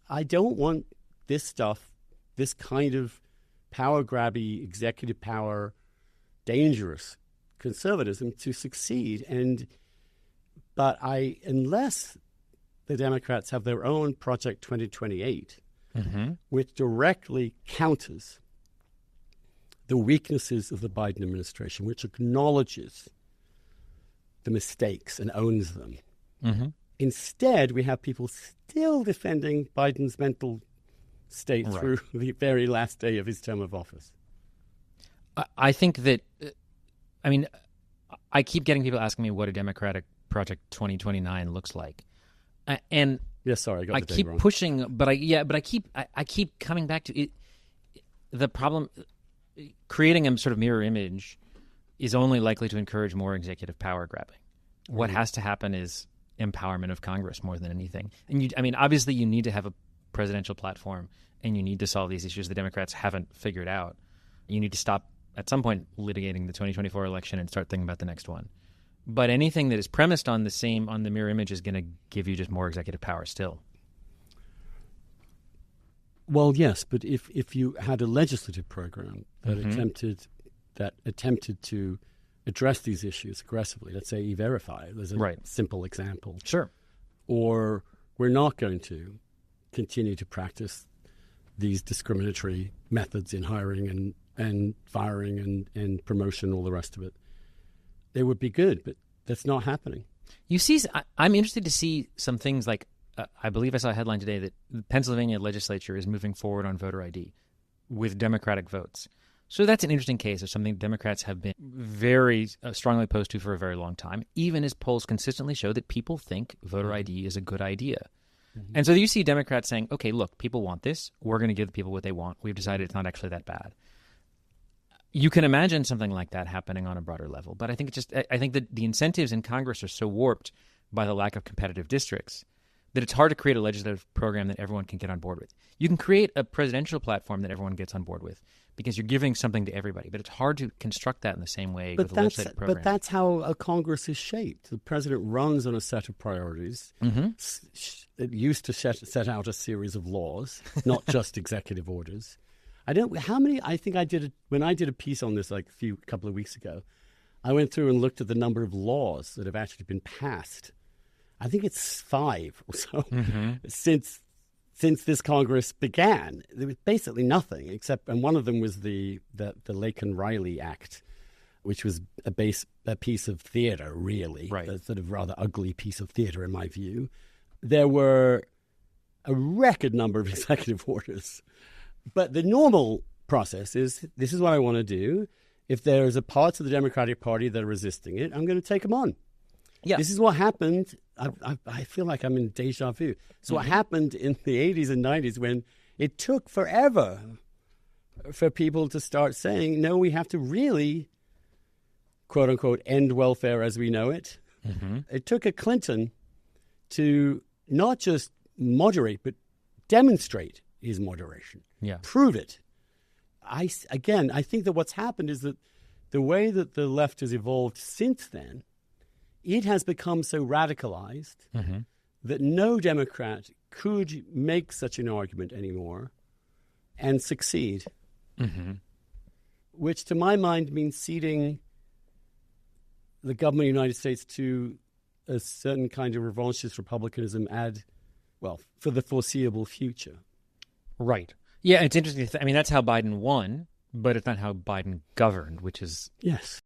I don't want this stuff, this kind of power-grabby, executive power, dangerous conservatism to succeed. But unless the Democrats have their own Project 2028, which directly counters the weaknesses of the Biden administration, which acknowledges the mistakes and owns them. Instead, we have people still defending Biden's mental state through the very last day of his term of office. I think that, I keep getting people asking me what a Democratic Project 2029 looks like. And yes, sorry, I got the date keep wrong. pushing, but I keep coming back to it. The problem, creating a sort of mirror image is only likely to encourage more executive power grabbing. What has to happen is empowerment of Congress more than anything. And obviously you need to have a presidential platform and you need to solve these issues the Democrats haven't figured out. You need to stop at some point litigating the 2024 election and start thinking about the next one. But anything that is premised on the mirror image is going to give you just more executive power still. Well, yes, but if you had a legislative program that attempted to address these issues aggressively, let's say E-Verify, there's a simple example. Sure. Or we're not going to continue to practice these discriminatory methods in hiring and firing and promotion, all the rest of it. They would be good, but that's not happening. You see, I'm interested to see some things like, I believe I saw a headline today that the Pennsylvania legislature is moving forward on voter ID with Democratic votes. So that's an interesting case of something Democrats have been very strongly opposed to for a very long time, even as polls consistently show that people think voter ID is a good idea. And so you see Democrats saying, okay, look, people want this. We're going to give the people what they want. We've decided it's not actually that bad. You can imagine something like that happening on a broader level. But I think that the incentives in Congress are so warped by the lack of competitive districts that it's hard to create a legislative program that everyone can get on board with. You can create a presidential platform that everyone gets on board with because you're giving something to everybody. But it's hard to construct that in the same way with a legislative program. But that's how a Congress is shaped. The president runs on a set of priorities. It used to set out a series of laws, not just executive orders. When I did a piece on this like a couple of weeks ago, I went through and looked at the number of laws that have actually been passed. I think it's 5 or so since this Congress began. There was basically nothing and one of them was the Laken-Riley Act, which was a piece of theater, really, a sort of rather ugly piece of theater in my view. There were a record number of executive orders. But the normal process is, this is what I want to do. If there's a parts of the Democratic Party that are resisting it, I'm going to take them on. Yeah. This is what happened. I feel like I'm in deja vu. So what happened in the 80s and 90s when it took forever for people to start saying, no, we have to really, quote unquote, end welfare as we know it. It took a Clinton to not just moderate, but demonstrate his moderation. Prove it. I think that what's happened is that the way that the left has evolved since then, it has become so radicalized that no Democrat could make such an argument anymore and succeed, which to my mind means ceding the government of the United States to a certain kind of revanchist republicanism for the foreseeable future. Right. Yeah, it's interesting. That's how Biden won, but it's not how Biden governed, which is... Yes.